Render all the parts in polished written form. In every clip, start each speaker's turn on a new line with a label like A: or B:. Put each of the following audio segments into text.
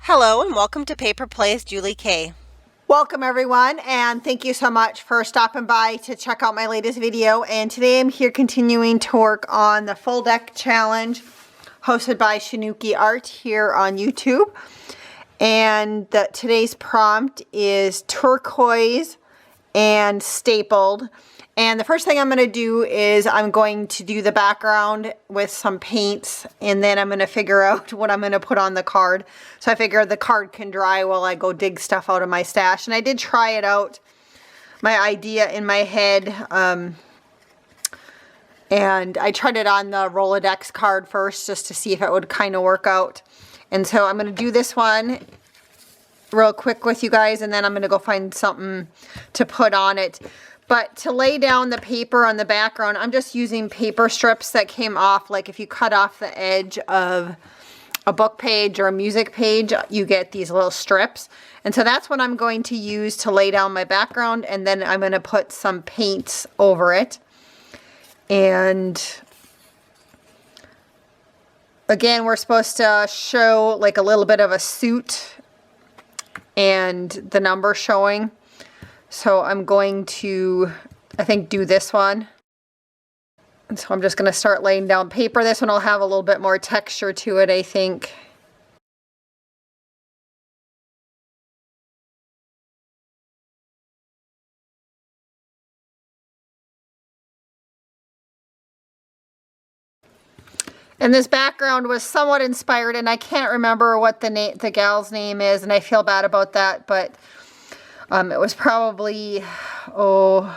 A: Hello and welcome to Paper Plays Julie K.
B: Welcome everyone, and thank you so much for stopping by to check out my latest video. And today I'm here continuing to work on the full deck challenge hosted by Shanuki Art here on YouTube. And today's prompt is turquoise and stapled. And the first thing I'm going to do is I'm going to do the background with some paints, and then I'm going to figure out what I'm going to put on the card. So I figured the card can dry while I go dig stuff out of my stash. And I did try it out, my idea in my head, and I tried it on the Rolodex card first just to see if it would kind of work out. And so I'm going to do this one real quick with you guys, and then I'm going to go find something to put on it. But to lay down the paper on the background, I'm just using paper strips that came off. Like if you cut off the edge of a book page or a music page, you get these little strips. And so that's what I'm going to use to lay down my background. And then I'm going to put some paints over it. And again, we're supposed to show like a little bit of a suit and the number showing. So I'm going to, I think, do this one. And so I'm just going to start laying down paper. This one will have a little bit more texture to it, I think. And this background was somewhat inspired, and I can't remember what the gal's name is, and I feel bad about that, but it was probably, it was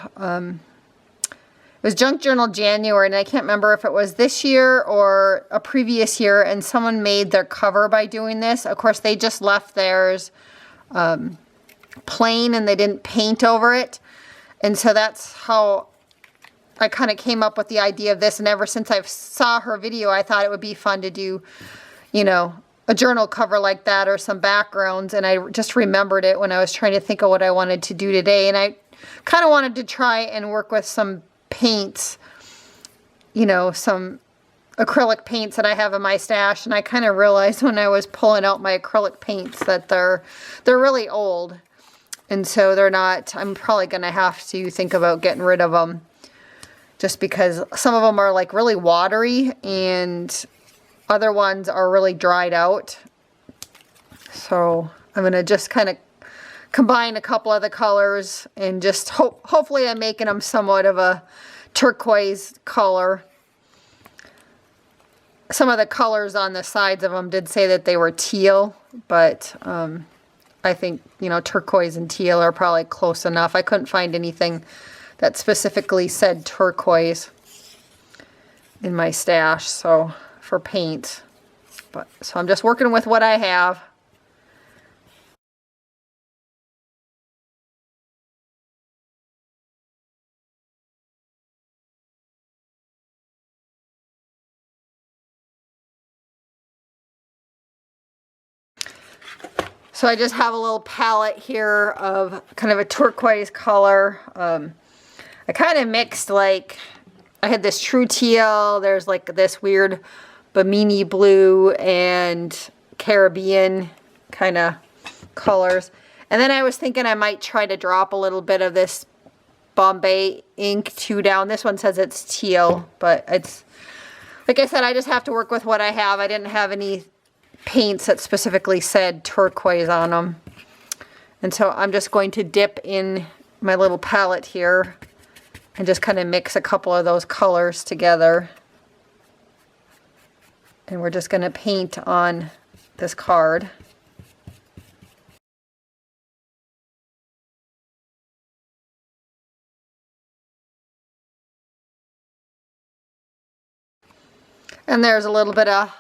B: Junk Journal January, and I can't remember if it was this year or a previous year, and someone made their cover by doing this. Of course, they just left theirs plain, and they didn't paint over it. And so that's how I kind of came up with the idea of this, and ever since I saw her video, I thought it would be fun to do, you know, a journal cover like that or some backgrounds. And I just remembered it when I was trying to think of what I wanted to do today. And I kind of wanted to try and work with some paints, you know, some acrylic paints that I have in my stash. And I kind of realized when I was pulling out my acrylic paints that they're really old. And so they're not, I'm probably going to have to think about getting rid of them, just because some of them are like really watery and other ones are really dried out. So I'm going to just kind of combine a couple of the colors and just hopefully I'm making them somewhat of a turquoise color. Some of the colors on the sides of them did say that they were teal, but I think, you know, turquoise and teal are probably close enough. I couldn't find anything that specifically said turquoise in my stash, so for paint. But so I'm just working with what I have. So I just have a little palette here of kind of a turquoise color. I kind of mixed, like, I had this true teal, there's like this weird Bimini blue and Caribbean kind of colors. And then I was thinking I might try to drop a little bit of this Bombay ink too down. This one says it's teal, but it's, like I said, I just have to work with what I have. I didn't have any paints that specifically said turquoise on them. And so I'm just going to dip in my little palette here and just kind of mix a couple of those colors together. And we're just going to paint on this card. And there's a little bit of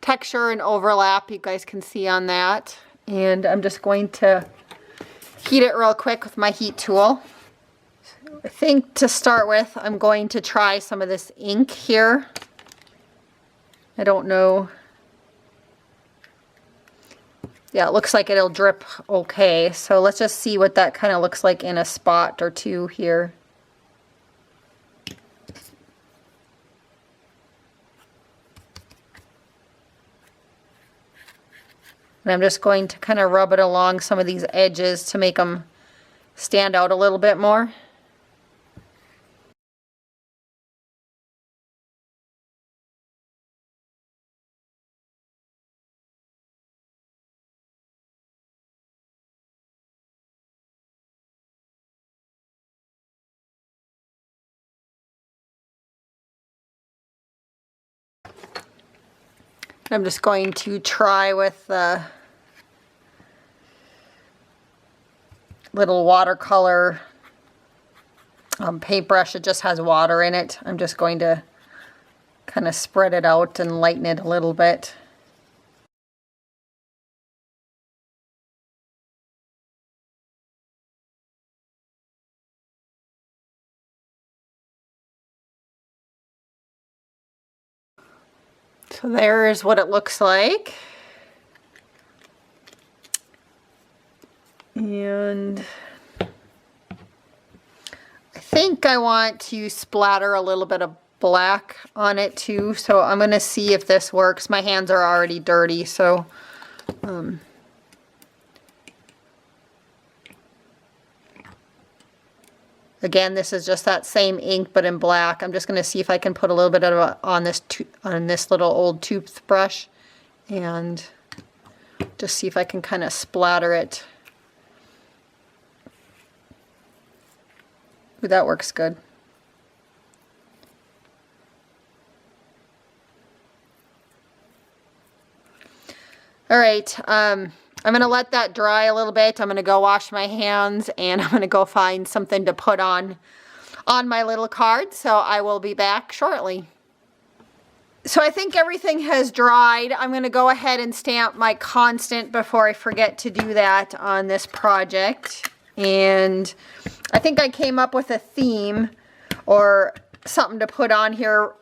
B: texture and overlap you guys can see on that. And I'm just going to heat it real quick with my heat tool. I think to start with, I'm going to try some of this ink here. I don't know. Yeah, it looks like it'll drip okay. So let's just see what that kind of looks like in a spot or two here. And I'm just going to kind of rub it along some of these edges to make them stand out a little bit more. I'm just going to try with the little watercolor paintbrush. It just has water in it. I'm just going to kind of spread it out and lighten it a little bit. So there's what it looks like. And I think I want to splatter a little bit of black on it too. So I'm going to see if this works. My hands are already dirty, so again, this is just that same ink but in black. I'm just going to see if I can put a little bit of it on this little old toothbrush and just see if I can kind of splatter it. Ooh, that works good. All right, I'm going to let that dry a little bit. I'm going to go wash my hands and I'm going to go find something to put on my little card. So I will be back shortly. So I think everything has dried. I'm going to go ahead and stamp my constant before I forget to do that on this project. And I think I came up with a theme or something to put on here.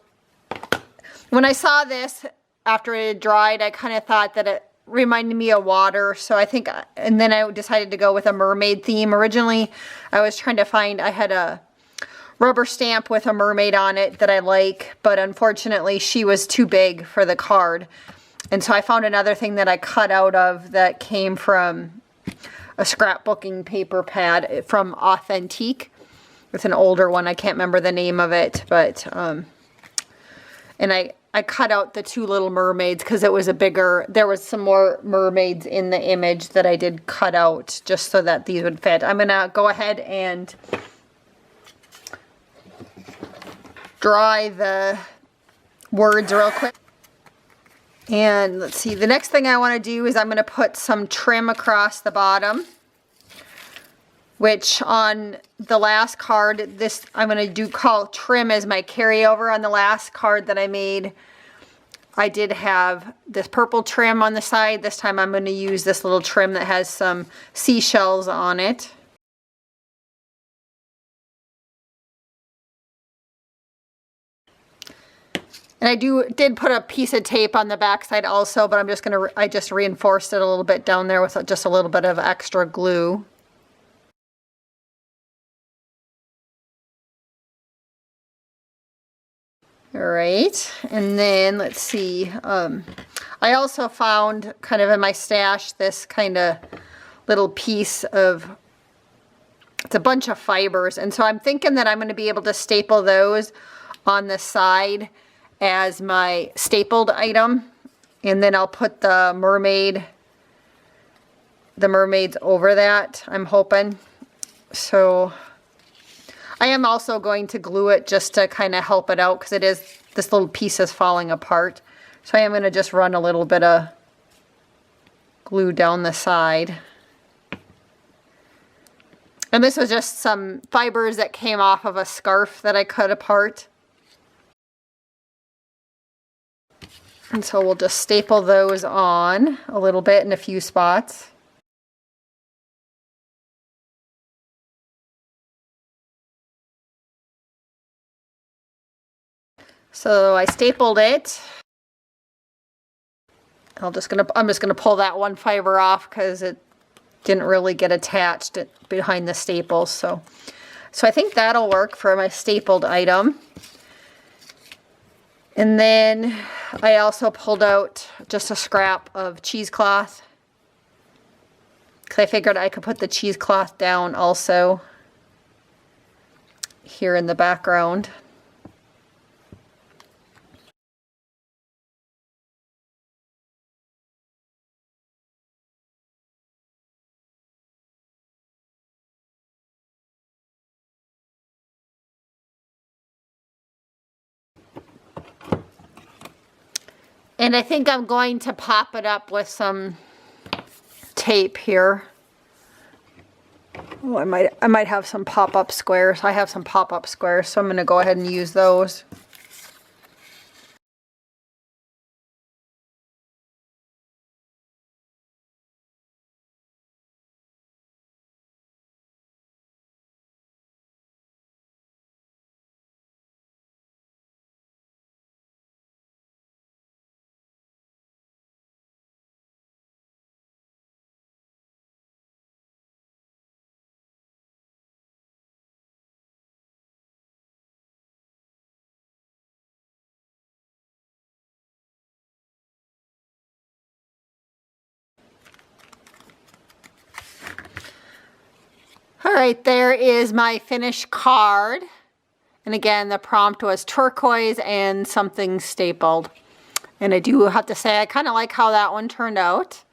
B: When I saw this after it had dried, I kind of thought that it reminded me of water. So I think, and then I decided to go with a mermaid theme. Originally, I was trying to find, I had a rubber stamp with a mermaid on it that I like, but unfortunately she was too big for the card. And so I found another thing that I cut out of that came from a scrapbooking paper pad from Authentique. It's an older one. I can't remember the name of it, but and I cut out the two little mermaids because it was a bigger, there was some more mermaids in the image that I did cut out just so that these would fit. I'm gonna go ahead and dry the words real quick. And let's see, the next thing I want to do is I'm going to put some trim across the bottom, which on the last card, this I'm going to call trim as my carryover. On the last card that I made, I did have this purple trim on the side. This time I'm going to use this little trim that has some seashells on it. And I did put a piece of tape on the back side also, but I just reinforced it a little bit down there with just a little bit of extra glue. All right, and then let's see. I also found kind of in my stash this kind of little piece of, it's a bunch of fibers. And so I'm thinking that I'm going to be able to staple those on the side as my stapled item, and then I'll put the mermaids over that, I'm hoping. So I am also going to glue it just to kind of help it out because this little piece is falling apart. So I am going to just run a little bit of glue down the side. And this was just some fibers that came off of a scarf that I cut apart. And so we'll just staple those on a little bit in a few spots. So I stapled it. I'm just gonna pull that one fiber off because it didn't really get attached behind the staples. So I think that'll work for my stapled item. And then I also pulled out just a scrap of cheesecloth because I figured I could put the cheesecloth down also here in the background. And I think I'm going to pop it up with some tape here. Oh, I might have some pop-up squares. I have some pop-up squares, so I'm going to go ahead and use those. All right, there is my finished card. And again, the prompt was turquoise and something stapled. And I do have to say, I kind of like how that one turned out.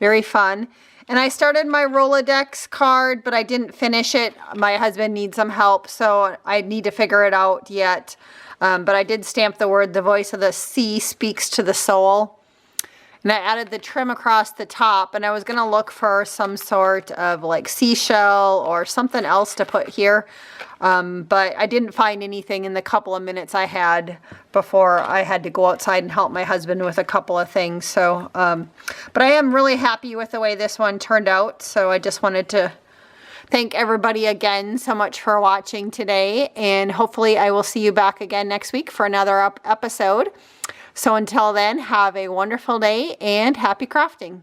B: Very fun. And I started my Rolodex card, but I didn't finish it. My husband needs some help, so I need to figure it out yet. But I did stamp the word, the voice of the sea speaks to the soul. And I added the trim across the top, and I was going to look for some sort of like seashell or something else to put here. But I didn't find anything in the couple of minutes I had before I had to go outside and help my husband with a couple of things. So, but I am really happy with the way this one turned out. So I just wanted to thank everybody again so much for watching today. And hopefully I will see you back again next week for another episode. So until then, have a wonderful day and happy crafting.